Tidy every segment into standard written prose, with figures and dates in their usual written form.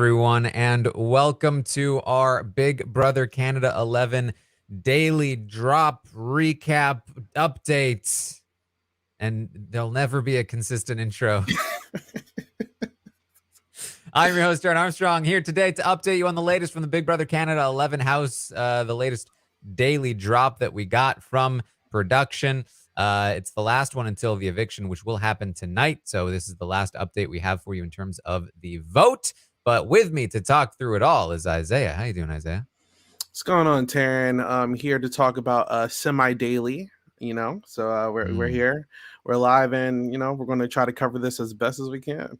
everyone, and welcome to our Big Brother Canada 11 daily drop recap updates. And there'll never be a consistent intro. I'm your host, Taran Armstrong, here today to update you on the latest from the Big Brother Canada 11 house, the latest daily drop that we got from production. It's the last one until the eviction, which will happen tonight. So this is the last update we have for you in terms of the vote. But with me to talk through it all is Isaiah. How you doing, Isaiah? What's going on, Taran? I'm here to talk about semi-daily, so we're here. We're live, and, we're going to try to cover this as best as we can.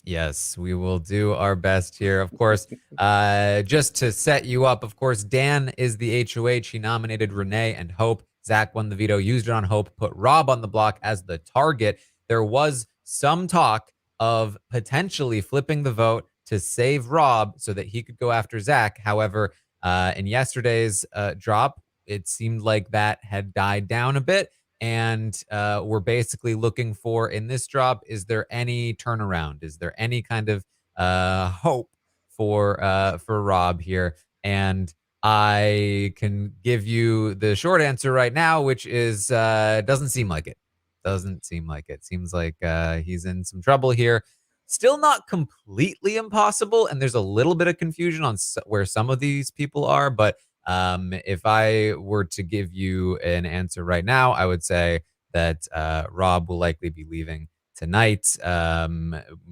Yes, we will do our best here. Of course, just to set you up, of course, Dan is the HOH. He nominated Renee and Hope. Zach won the veto, used it on Hope, put Rob on the block as the target. There was some talk of potentially flipping the vote to save Rob so that he could go after Zach. However, in yesterday's drop, it seemed like that had died down a bit. And we're basically looking for, in this drop, is there any turnaround? Is there any kind of hope for Rob here? And I can give you the short answer right now, which is doesn't seem like it. Doesn't seem like it. Seems like he's in some trouble here. Still not completely impossible, and there's a little bit of confusion on where some of these people are, but if I were to give you an answer right now, I would say that Rob will likely be leaving tonight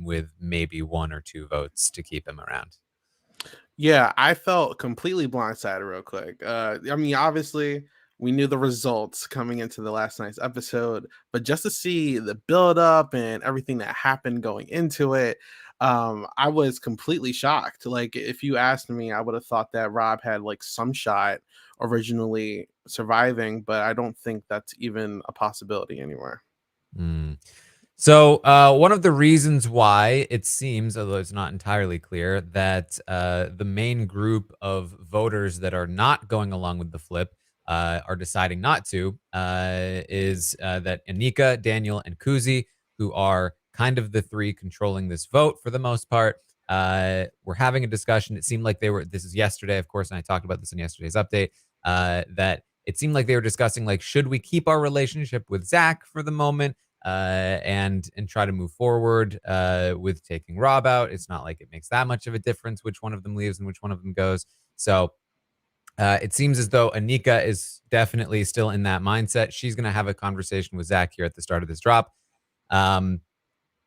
with maybe 1 or 2 votes to keep him around. Yeah, I felt completely blindsided real quick. Obviously, we knew the results coming into the last night's episode, but just to see the build up and everything that happened going into it, I was completely shocked. Like, if you asked me, I would have thought that Rob had like some shot originally surviving, but I don't think that's even a possibility anymore. So one of the reasons why it seems, although it's not entirely clear, that the main group of voters that are not going along with the flip are deciding not to is that Anika, Daniel, and Kuzi, who are kind of the 3 controlling this vote for the most part, were having a discussion. It seemed like this is yesterday, of course, and I talked about this in yesterday's update, that it seemed like they were discussing, like, should we keep our relationship with Zach for the moment? And try to move forward with taking Rob out. It's not like it makes that much of a difference which one of them leaves and which one of them goes. So it seems as though Anika is definitely still in that mindset. She's going to have a conversation with Zach here at the start of this drop. And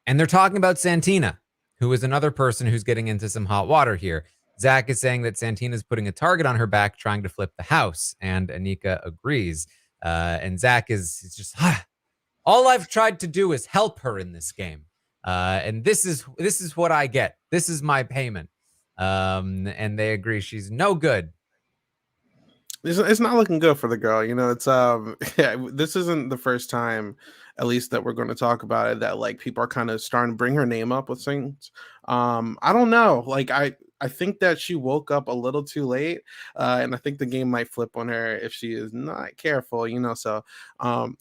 they're talking about Santina, who is another person who's getting into some hot water here. Zach is saying that Santina's putting a target on her back trying to flip the house, and Anika agrees. And Zach is just... all I've tried to do is help her in this game. And this is what I get. This is my payment. And they agree she's no good. It's not looking good for the girl. It's this isn't the first time, at least that we're going to talk about it, that like people are kind of starting to bring her name up with things. I don't know. Like I think that she woke up a little too late, and I think the game might flip on her if she is not careful, So,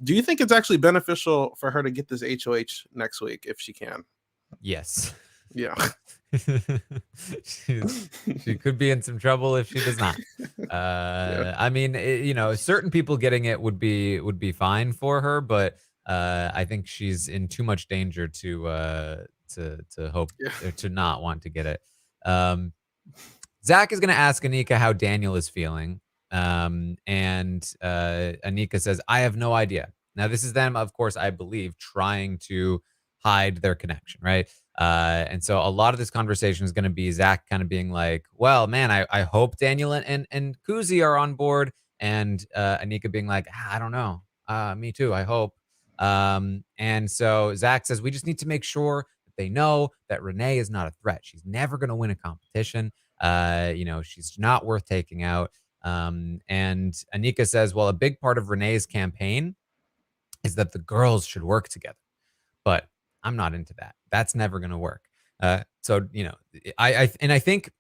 do you think it's actually beneficial for her to get this HOH next week if she can? Yes. Yeah. she could be in some trouble if she does not. Yeah. I mean, certain people getting it would be fine for her, but I think she's in too much danger to hope to not want to get it. Zach is going to ask Anika how Daniel is feeling. And Anika says, I have no idea. Now, this is them, of course, I believe, trying to hide their connection, right? And so a lot of this conversation is going to be Zach kind of being like, well, man, I hope Daniel and Kuzi are on board. And Anika being like, I don't know. Me too, I hope. And so Zach says, we just need to make sure they know that Renee is not a threat. She's never going to win a competition. She's not worth taking out. And Anika says, well, a big part of Renee's campaign is that the girls should work together. But I'm not into that. That's never going to work. So, I think,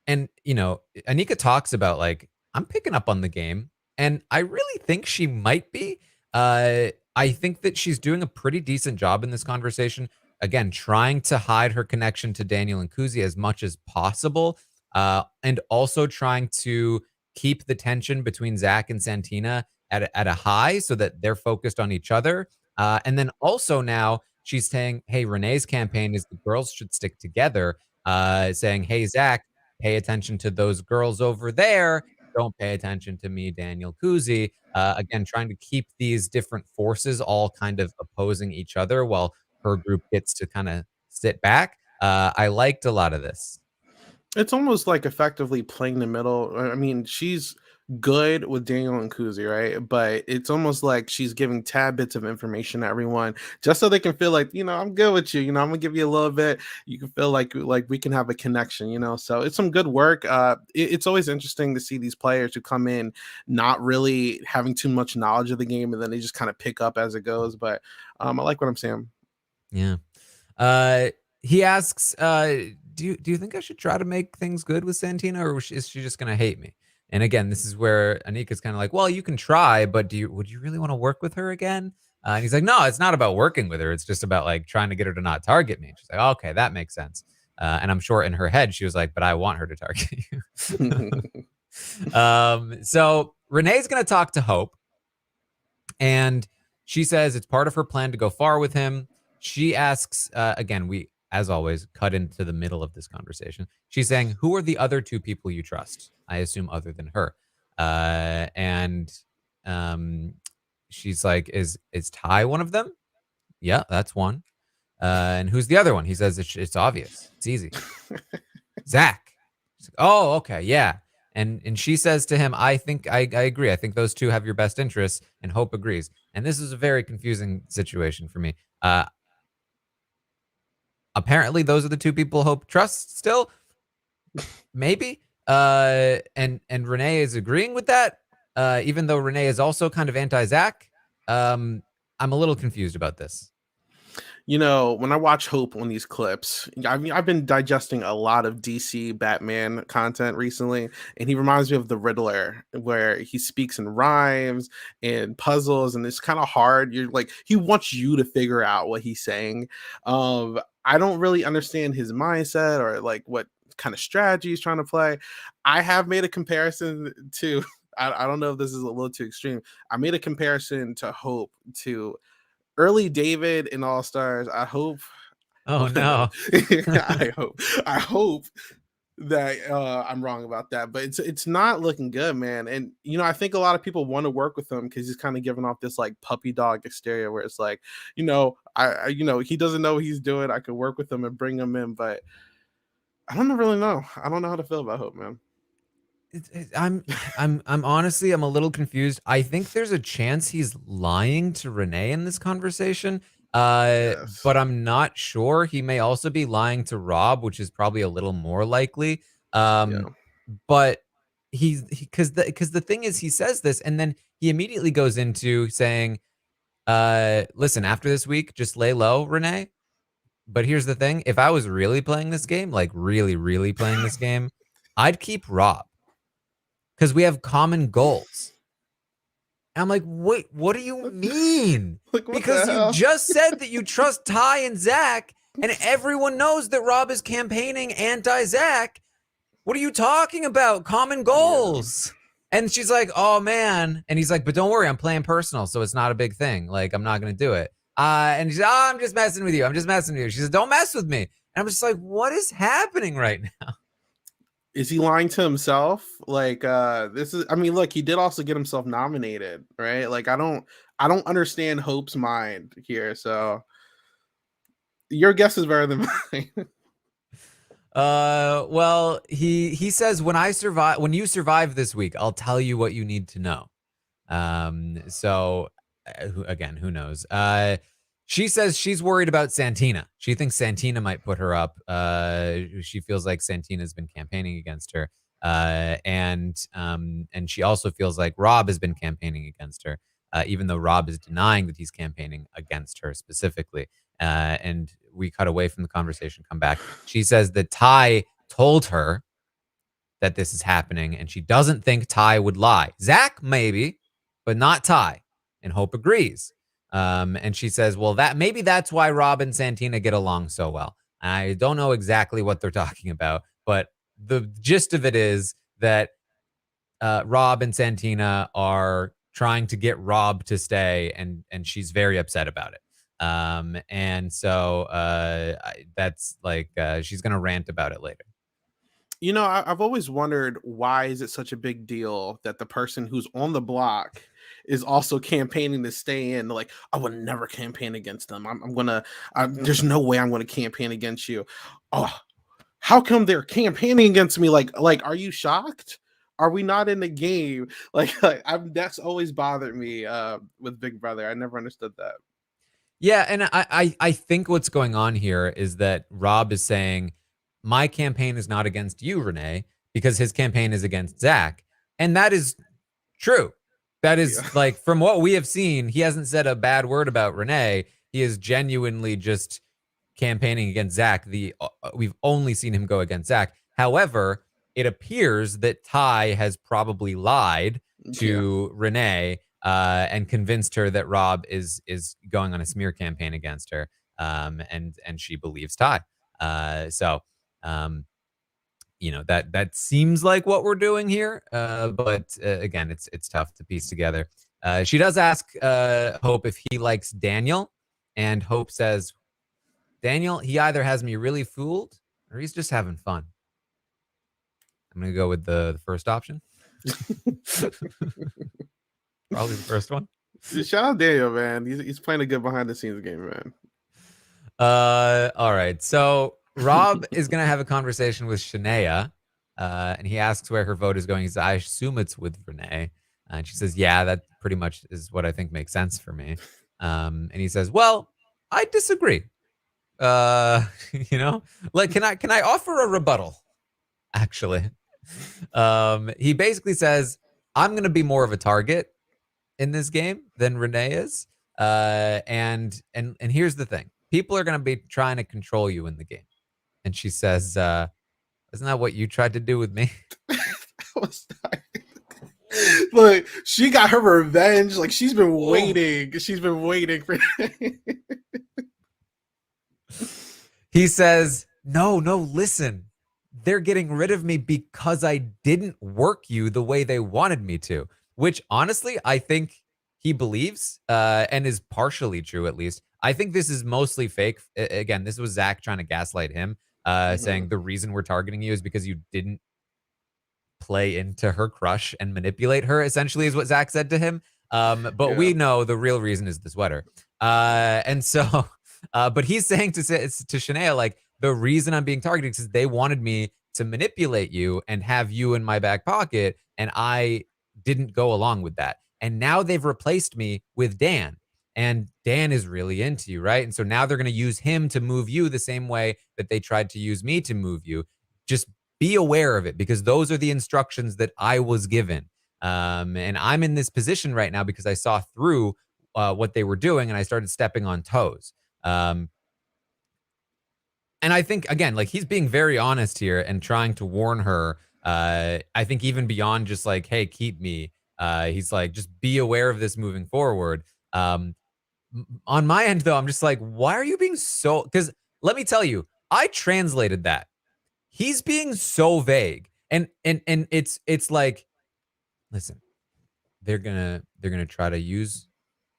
Anika talks about, like, I'm picking up on the game, and I really think she might be. I think that she's doing a pretty decent job in this conversation. again, trying to hide her connection to Daniel and Kuzi as much as possible, and also trying to keep the tension between Zach and Santina at a high so that they're focused on each other. And then also now she's saying, hey, Renee's campaign is the girls should stick together, saying, hey, Zach, pay attention to those girls over there. Don't pay attention to me, Daniel Kuzi. Again, trying to keep these different forces all kind of opposing each other while her group gets to kind of sit back. I liked a lot of this. It's almost like effectively playing the middle. I mean, she's good with Daniel and Kuzi, right? But it's almost like she's giving tad bits of information to everyone just so they can feel like, I'm good with you. I'm gonna give you a little bit. You can feel like we can have a connection, So it's some good work. It's always interesting to see these players who come in not really having too much knowledge of the game, and then they just kind of pick up as it goes. But I like what I'm saying. Yeah. Uh, he asks, do you think I should try to make things good with Santina, or is she just gonna hate me? And again, this is where Anika's kind of like, well, you can try, but would you really want to work with her again? And he's like, no, it's not about working with her. It's just about like trying to get her to not target me. And she's like, okay, that makes sense. And I'm sure in her head she was like, but I want her to target you. So Renee's gonna talk to Hope, and she says it's part of her plan to go far with him. She asks, again, we, as always, cut into the middle of this conversation. She's saying, who are the other two people you trust? I assume other than her. And she's like, is Ty one of them? Yeah, that's one. And who's the other one? He says, it's obvious. It's easy. Zach. Like, oh, okay, yeah. And she says to him, I think I agree. I think those two have your best interests, and Hope agrees. And this is a very confusing situation for me. Apparently those are the two people Hope trusts still. Maybe. And Renee is agreeing with that. Even though Renee is also kind of anti-Zach. I'm a little confused about this. When I watch Hope on these clips, I mean, I've been digesting a lot of DC Batman content recently, and he reminds me of the Riddler, where he speaks in rhymes and puzzles, and it's kind of hard. You're like, he wants you to figure out what he's saying. I don't really understand his mindset or like what kind of strategy he's trying to play. I have made a comparison to. I don't know if this is a little too extreme. I made a comparison to Hope to early David in All Stars. I hope. Oh no. I hope that I'm wrong about that, but it's not looking good, man. And I think a lot of people want to work with him because he's kind of giving off this like puppy dog exterior, where it's like, he doesn't know what he's doing. I could work with him and bring him in, but I don't really know. I don't know how to feel about Hope, man. I'm honestly, I'm a little confused. I think there's a chance he's lying to Renee in this conversation. Yes. But I'm not sure. He may also be lying to Rob, which is probably a little more likely. Yeah. But because the thing is, he says this and then he immediately goes into saying, listen, after this week, just lay low, Renee. But here's the thing, if I was really playing this game, like really, really playing this game, I'd keep Rob. Because we have common goals. And I'm like, wait, what do you mean? Like, what Because the you hell? just said that you trust Ty and Zach, and everyone knows that Rob is campaigning anti-Zach. What are you talking about? Common Yeah. goals. And she's like, oh man. And he's like, but don't worry, I'm playing personal, so it's not a big thing. Like, I'm not gonna do it. And she's, oh, I'm just messing with you. I'm just messing with you. She says, don't mess with me. And I'm just like, what is happening right now? Is he lying to himself? Like, this is, I mean, look, he did also get himself nominated, right? Like, I don't understand Hope's mind here. So your guess is better than mine. Well, he says, when you survive this week, I'll tell you what you need to know. So again, who knows? She says she's worried about Santina. She thinks Santina might put her up. She feels like Santina's been campaigning against her. And she also feels like Rob has been campaigning against her, even though Rob is denying that he's campaigning against her specifically. And we cut away from the conversation, come back. She says that Ty told her that this is happening, and she doesn't think Ty would lie. Zach, maybe, but not Ty. And Hope agrees. And she says, well, maybe that's why Rob and Santina get along so well. I don't know exactly what they're talking about, but the gist of it is that Rob and Santina are trying to get Rob to stay, and she's very upset about it. And so that's like she's gonna rant about it later. You know, I've always wondered, why is it such a big deal that the person who's on the block is also campaigning to stay in? Like, I would never campaign against them. I'm gonna. There's no way I'm gonna campaign against you. Oh, how come they're campaigning against me? Like, are you shocked? Are we not in the game? That's always bothered me with Big Brother. I never understood that. Yeah, and I think what's going on here is that Rob is saying, my campaign is not against you, Renee, because his campaign is against Zach. And that is true. That is Yeah. like, from what we have seen, he hasn't said a bad word about Renee. He is genuinely just campaigning against Zach. We've only seen him go against Zach. However, it appears that Ty has probably lied Yeah. to Renee and convinced her that Rob is going on a smear campaign against her, and she believes Ty. So that seems like what we're doing here, but again, it's tough to piece together. She does ask Hope if he likes Daniel, and Hope says, Daniel, he either has me really fooled or he's just having fun. I'm gonna go with the first option. Probably the first one. Shout out Daniel, man. He's playing a good behind the scenes game, man. All right. So Rob is gonna have a conversation with Shania, and he asks where her vote is going. He says, I assume it's with Renee. And she says, yeah, that pretty much is what I think makes sense for me. And he says, well, I disagree. You know, like, can I offer a rebuttal? Actually, he basically says, I'm gonna be more of a target in this game than Renee is. And here's the thing: people are gonna be trying to control you in the game. And she says, "Isn't that what you tried to do with me?" Look, she got her revenge. Like, she's been Oh. waiting. She's been waiting for. He says, no, listen. They're getting rid of me because I didn't work you the way they wanted me to, which honestly, I think he believes and is partially true, at least. I think this is mostly fake. Again, this was Zach trying to gaslight him, saying the reason we're targeting you is because you didn't play into her crush and manipulate her, essentially, is what Zach said to him. But we know the real reason is the sweater. And so, but he's saying to Shania, like, the reason I'm being targeted is they wanted me to manipulate you and have you in my back pocket, and I didn't go along with that. And now they've replaced me with Dan, and Dan is really into you, right? And so now they're going to use him to move you the same way that they tried to use me to move you. Just be aware of it, because those are the instructions that I was given. And I'm in this position right now because I saw through what they were doing, and I started stepping on toes. And I think, again, like, he's being very honest here and trying to warn her. I think even beyond just like, hey, keep me. He's like, just be aware of this moving forward. On my end, though, I'm just like, why are you being so? Because let me tell you, I translated that. He's being so vague, and it's like, listen, they're gonna try to use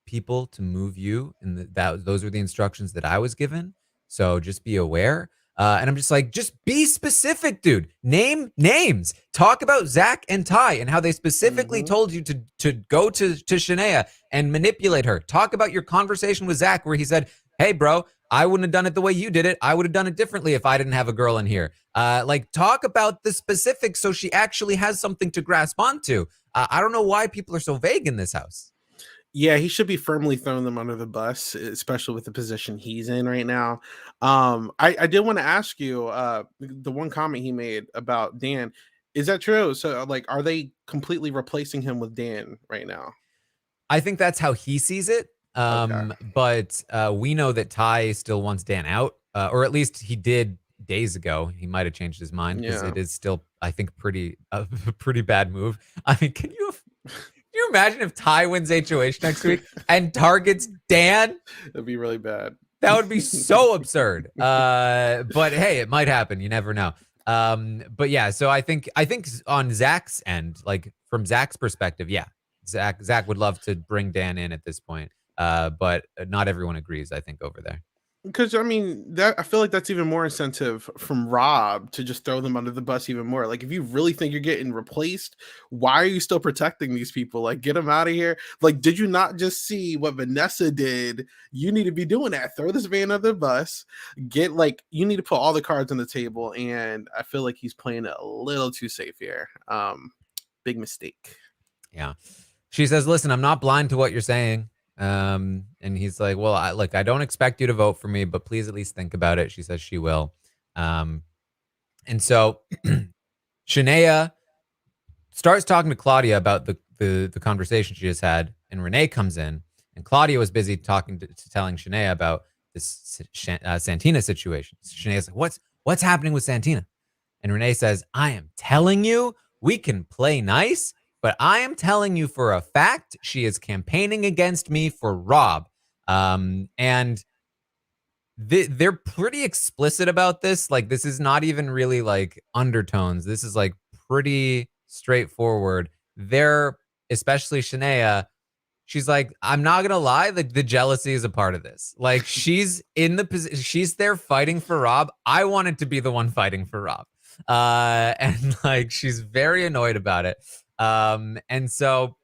people to move you, and those are the instructions that I was given. So just be aware. And I'm just like, just be specific, dude. Name names. Talk about Zach and Ty and how they specifically told you to go to Shania and manipulate her. Talk about your conversation with Zach where he said, hey, bro, I wouldn't have done it the way you did it. I would have done it differently if I didn't have a girl in here. Like, talk about the specifics so she actually has something to grasp onto. I don't know why people are so vague in this house. Yeah, he should be firmly throwing them under the bus, especially with the position he's in right now. I did want to ask you, the one comment he made about Dan, is that true? So, like, are they completely replacing him with Dan right now? I think that's how he sees it. Okay. But we know that Ty still wants Dan out, or at least he did days ago. He might have changed his mind because Yeah. it is still, I think, a pretty bad move. I mean, can you imagine if Ty wins HOH next week and targets Dan? It'd be really bad. That would be so absurd. But hey, it might happen. You never know. But yeah, so I think on Zach's end, like from Zach's perspective, yeah, Zach would love to bring Dan in at this point. But not everyone agrees, I think, over there. Because I mean, that I feel like that's even more incentive from Rob to just throw them under the bus even more. Like, if you really think you're getting replaced, why are you still protecting these people? Like, get them out of here. Like, did you not just see what Vanessa did? You need to be doing that. Throw this man under the bus. Get like, you need to put all the cards on the table. And I feel like he's playing it a little too safe here. Big mistake. Yeah. She says, listen, I'm not blind to what you're saying. And he's like, well, I don't expect you to vote for me, but please at least think about it. She says she will. And so Shania starts talking to Claudia about the conversation she just had, and Renee comes in, and Claudia was busy talking to telling Shania about this Santina situation. Shania's like, what's happening with Santina? And Renee says, I am telling you, we can play nice, but I am telling you for a fact, she is campaigning against me for Rob. And they're pretty explicit about this. Like, this is not even really like undertones. This is like pretty straightforward. They're, especially Shania, she's like, I'm not gonna lie, the jealousy is a part of this. Like, she's in the position, she's there fighting for Rob. I wanted to be the one fighting for Rob. And like, she's very annoyed about it. And so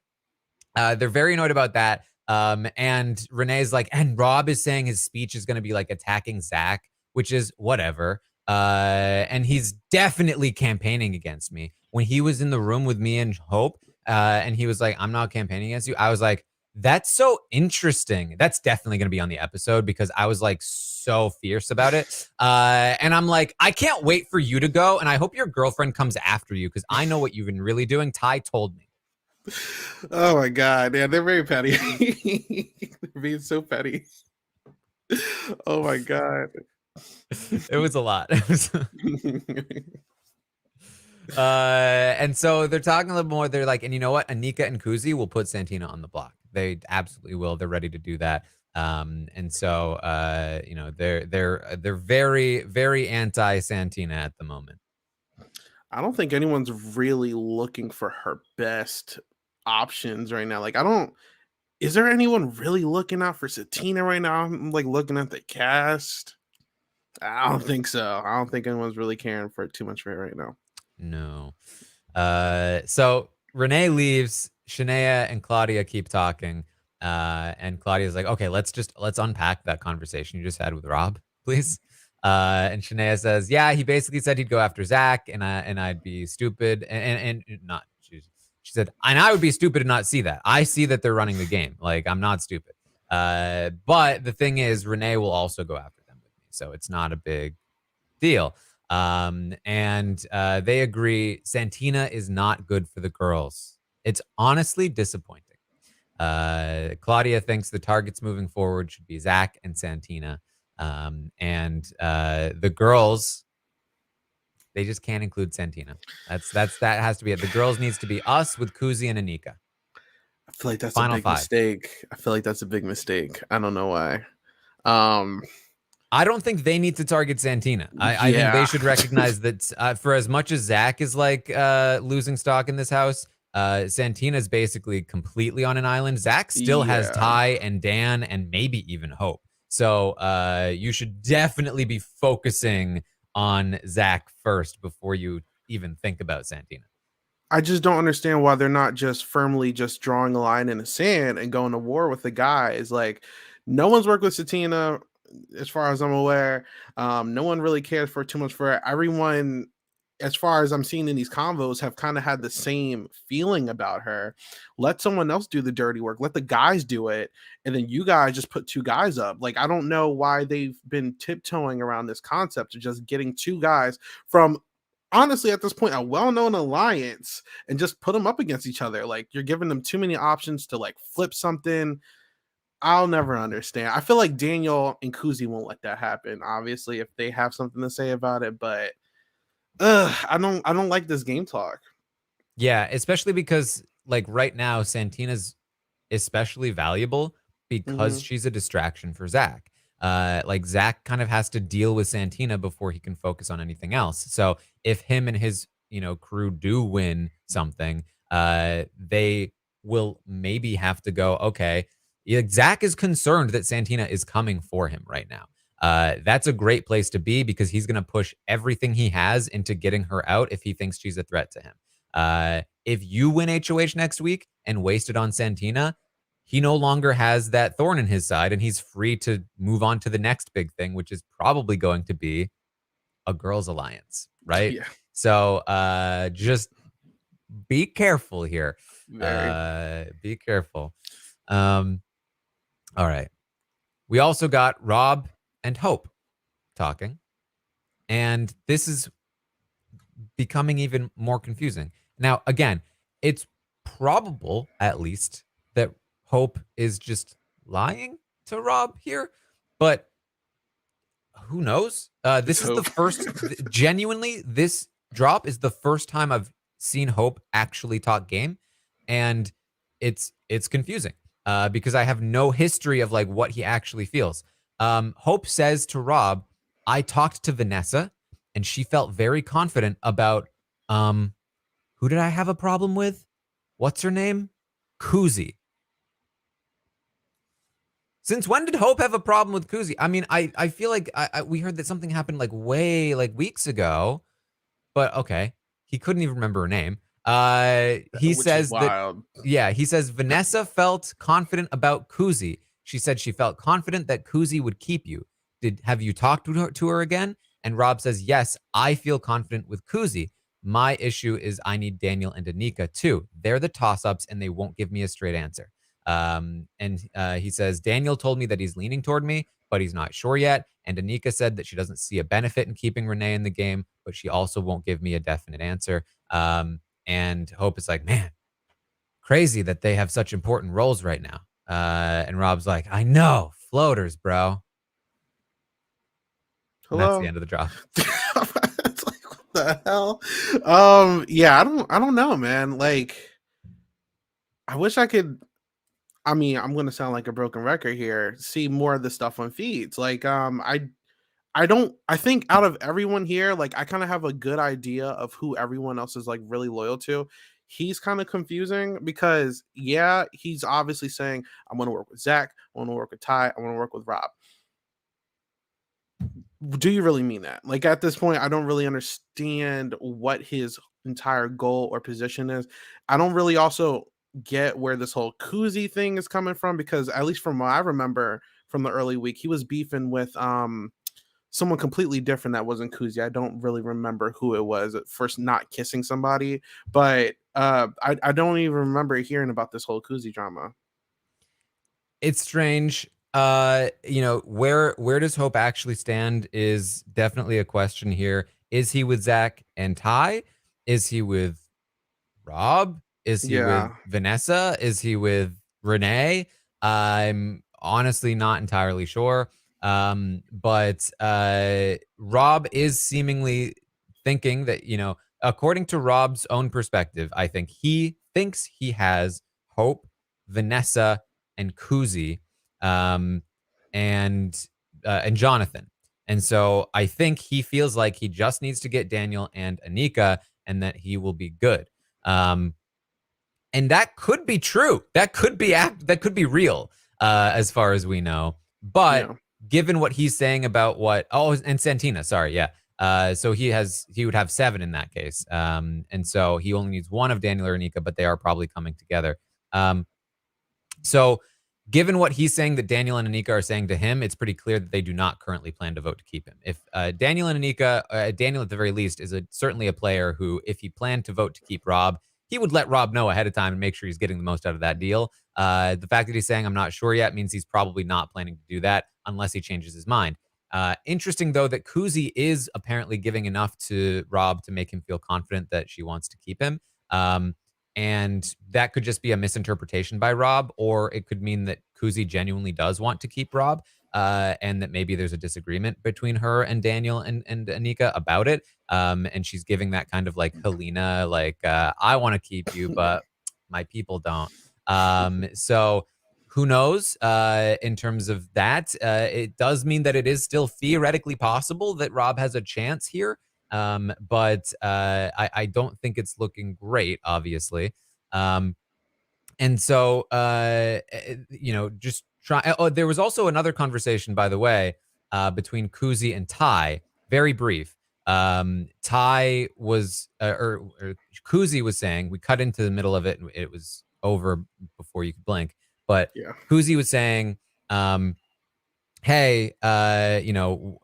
they're very annoyed about that. And Renee's like, and Rob is saying his speech is going to be like attacking Zach, which is whatever. And he's definitely campaigning against me. When he was in the room with me and Hope, and he was like, I'm not campaigning against you, I was like, that's so interesting. That's definitely going to be on the episode because I was like so fierce about it. And I'm like, I can't wait for you to go. And I hope your girlfriend comes after you because I know what you've been really doing. Ty told me. Oh my god, yeah, they're very petty. They're being so petty. Oh my god. It was a lot. And so they're talking a little more. They're like, and you know what? Anika and Kuzi will put Santina on the block. They absolutely will. They're ready to do that. And so you know, they're very, very anti Santina at the moment. I don't think anyone's really looking for her best options right now. Like, I don't. Is there anyone really looking out for Santina right now? I'm like looking at the cast. I don't think so. I don't think anyone's really caring for it too much for it right now. No. So Renee leaves. Shania and Claudia keep talking. And Claudia's like, okay, let's unpack that conversation you just had with Rob, please. And Shania says, yeah, he basically said he'd go after Zach, and I'd be stupid and not. She said, and I would be stupid to not see that. I see that they're running the game. Like, I'm not stupid. But the thing is, Renee will also go after them with me, so it's not a big deal. And they agree Santina is not good for the girls. It's honestly disappointing. Claudia thinks the targets moving forward should be Zach and Santina. And the girls, they just can't include Santina. That has to be it. The girls needs to be us with Kuzi and Anika. I feel like that's Final a big five. mistake. I feel like that's a big mistake. I don't know why. I don't think they need to target Santina. I think they should recognize that for as much as Zach is like losing stock in this house, Santina is basically completely on an island. Zach still has Ty and Dan and maybe even Hope. So you should definitely be focusing on Zach first before you even think about Santina. I just don't understand why they're not just firmly just drawing a line in the sand and going to war with the guys. Like, no one's worked with Santina, as far as I'm aware. No one really cares for too much for it. Everyone, as far as I'm seeing in these convos, have kind of had the same feeling about her. Let someone else do the dirty work. Let the guys do it. And then you guys just put two guys up. Like, I don't know why they've been tiptoeing around this concept of just getting two guys from, honestly, at this point, a well-known alliance and just put them up against each other. Like, you're giving them too many options to like flip something. I'll never understand. I feel like Daniel and Kuzi won't let that happen, obviously, if they have something to say about it, but I don't like this game talk. Yeah, especially because like right now Santina's especially valuable because Mm-hmm. she's a distraction for Zach. Like Zach kind of has to deal with Santina before he can focus on anything else. So if him and his crew do win something, they will maybe have to go, okay, yeah, Zach is concerned that Santina is coming for him right now. That's a great place to be because he's going to push everything he has into getting her out if he thinks she's a threat to him. If you win HOH next week and waste it on Santina, he no longer has that thorn in his side and he's free to move on to the next big thing, which is probably going to be a girls' alliance, right? Yeah, So just be careful here. very. Be careful. Um, all right. We also got Rob and Hope talking. And this is becoming even more confusing. Now, again, it's probable, at least, that Hope is just lying to Rob here, but who knows? Let's This is the hope. first, genuinely, this drop is the first time I've seen Hope actually talk game, and it's confusing because I have no history of like what he actually feels. Hope says to Rob, "I talked to Vanessa, and she felt very confident about um, who did I have a problem with? What's her name? Kuzi. Since when did Hope have a problem with Kuzi? I mean, I feel like we heard that something happened like way like weeks ago, but okay, he couldn't even remember her name. He Which is says that wild. yeah, he says Vanessa felt confident about Kuzi. She said she felt confident that Kuzi would keep you. Have you talked to her again? And Rob says, yes, I feel confident with Kuzi. My issue is I need Daniel and Anika too. They're the toss ups and they won't give me a straight answer. And he says, Daniel told me that he's leaning toward me, but he's not sure yet. And Anika said that she doesn't see a benefit in keeping Renee in the game, but she also won't give me a definite answer. And Hope is like, man, crazy that they have such important roles right now. And Rob's like, I know, floaters, bro. And that's the Hello. end of the drop. It's like what the hell? Yeah, I don't know, man. Like, I wish I could. I mean, I'm gonna sound like a broken record here. See more of the stuff on feeds. Like, I don't. I think out of everyone here, like, I kind of have a good idea of who everyone else is like really loyal to. He's kind of confusing because yeah, he's obviously saying I want to work with Zach, I want to work with Ty, I want to work with Rob. Do you really mean that? Like at this point, I don't really understand what his entire goal or position is. I don't really also get where this whole koozie thing is coming from because at least from what I remember from the early week, he was beefing with someone completely different that wasn't Kuzi. I don't really remember who it was at first, not kissing somebody, but I don't even remember hearing about this whole Kuzi drama. It's strange. Where does Hope actually stand is definitely a question here. Is he with Zach and Ty? Is he with Rob? Is he with Yeah. Vanessa? Is he with Renee? I'm honestly not entirely sure. But Rob is seemingly thinking that, according to Rob's own perspective, I think he thinks he has Hope, Vanessa, and Kuzi, um, and Jonathan. And so I think he feels like he just needs to get Daniel and Anika, and that he will be good. Um, and that could be true. That could be real, as far as we know. But Yeah. given what he's saying about and Santina, sorry, yeah. So he would have 7 in that case. And so he only needs one of Daniel or Anika, but they are probably coming together. So given what he's saying that Daniel and Anika are saying to him, it's pretty clear that they do not currently plan to vote to keep him. If Daniel and Anika, Daniel at the very least, is certainly a player who, if he planned to vote to keep Rob, he would let Rob know ahead of time and make sure he's getting the most out of that deal. The fact that he's saying, I'm not sure yet, means he's probably not planning to do that unless he changes his mind. Interesting, though, that Kuzi is apparently giving enough to Rob to make him feel confident that she wants to keep him. And that could just be a misinterpretation by Rob, or it could mean that Kuzi genuinely does want to keep Rob, and that maybe there's a disagreement between her and Daniel and Anika about it. And she's giving that kind of like Helena, like, I want to keep you, but my people don't. So who knows in terms of that. It does mean that it is still theoretically possible that Rob has a chance here. But I don't think it's looking great, obviously. Um, and so, just try. Oh, there was also another conversation, by the way, between Kuzi and Ty. Very brief. Ty was, or Kuzi was saying, we cut into the middle of it, and it was over before you could blink. But Yeah. Kuzi was saying, hey,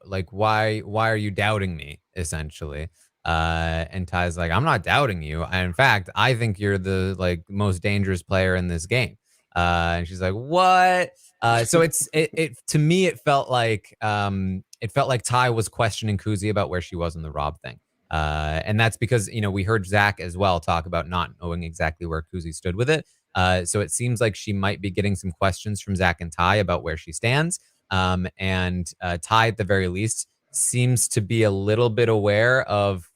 like why are you doubting me, essentially? And Ty's like, I'm not doubting you. In fact, I think you're the like most dangerous player in this game. And she's like, what? So it to me it felt like Ty was questioning Kuzi about where she was in the Rob thing. And that's because we heard Zach as well talk about not knowing exactly where Kuzi stood with it. So it seems like she might be getting some questions from Zach and Ty about where she stands. And Ty, at the very least, seems to be a little bit aware of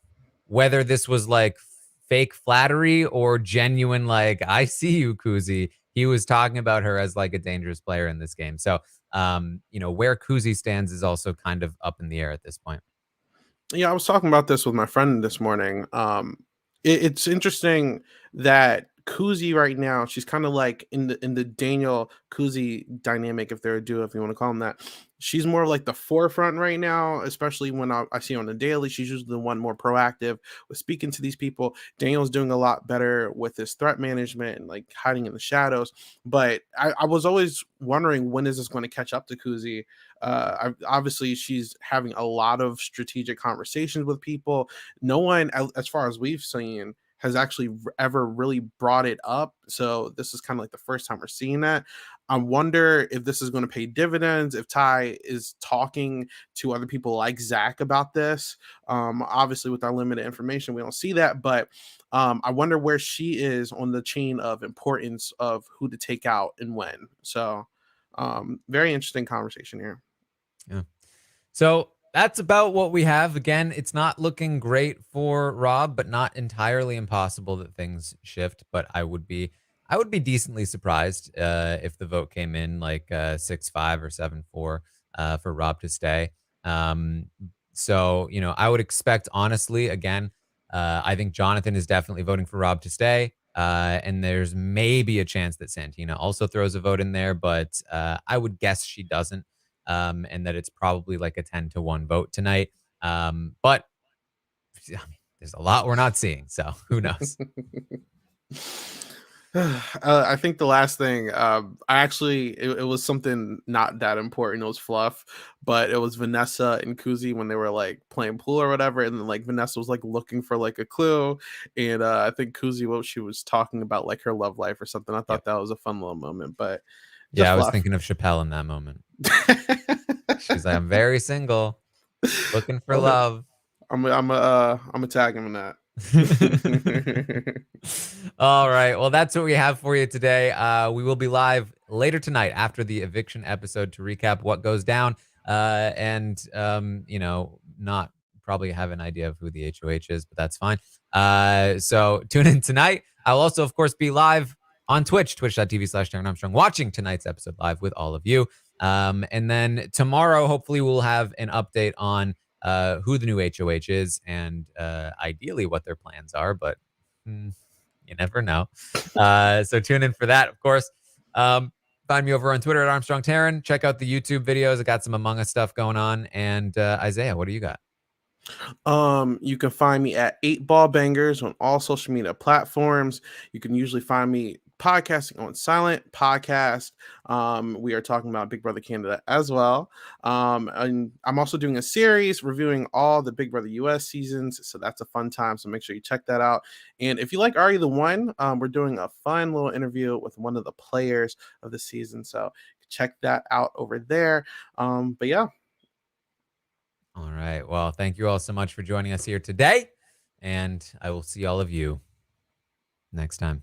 whether this was like fake flattery or genuine, like, I see you, Kuzi. He was talking about her as like a dangerous player in this game. So, where Kuzi stands is also kind of up in the air at this point. Yeah, I was talking about this with my friend this morning. It's interesting that Kuzi right now, she's kind of like in the Daniel Kuzi dynamic, if they're a duo, if you want to call them that. She's more like the forefront right now, especially when I see her on the daily. She's usually the one more proactive with speaking to these people. Daniel's doing a lot better with his threat management and like hiding in the shadows. But I was always wondering, when is this going to catch up to Kuzi? Obviously, she's having a lot of strategic conversations with people. No one, as far as we've seen, has actually ever really brought it up. So this is kind of like the first time we're seeing that. I wonder if this is going to pay dividends, if Ty is talking to other people like Zach about this. Obviously, with our limited information, we don't see that, but I wonder where she is on the chain of importance of who to take out and when. So, very interesting conversation here. Yeah. So that's about what we have. Again, it's not looking great for Rob, but not entirely impossible that things shift. But I would be decently surprised if the vote came in like 6-5 or 7-4 for Rob to stay. Um, so I would expect, honestly, again, I think Jonathan is definitely voting for Rob to stay. And there's maybe a chance that Santina also throws a vote in there, but I would guess she doesn't, and that it's probably like a 10-1 vote tonight. But I mean, there's a lot we're not seeing, so who knows? I think the last thing, I actually, it was something not that important. It was fluff, but it was Vanessa and Kuzi when they were like playing pool or whatever, and then like Vanessa was like looking for like a clue, and I think Kuzi, what she was talking about, like her love life or something. I Yep. thought that was a fun little moment, but Yeah, just I was fluff. thinking of Chappelle in that moment. She's like, I'm very single, looking for Okay, love. I'm a tag him in that. All right. Well, that's what we have for you today. We will be live later tonight after the eviction episode to recap what goes down. And not probably have an idea of who the HOH is, but that's fine. So tune in tonight. I'll also, of course, be live on Twitch, twitch.tv/Taran Armstrong, watching tonight's episode live with all of you. And then tomorrow, hopefully, we'll have an update on who the new HOH is and ideally what their plans are, but you never know. So tune in for that, of course. Find me over on Twitter at Armstrong Taran. Check out the YouTube videos. I got some Among Us stuff going on. And Isaiah, what do you got? You can find me at 8 Ball Bangers on all social media platforms. You can usually find me podcasting on Silent Podcast. We are talking about Big Brother Canada as well. And I'm also doing a series reviewing all the Big Brother US seasons. So that's a fun time. So make sure you check that out. And if you like Are You the One, we're doing a fun little interview with one of the players of the season. So check that out over there. But yeah. All right. Well, thank you all so much for joining us here today. And I will see all of you next time.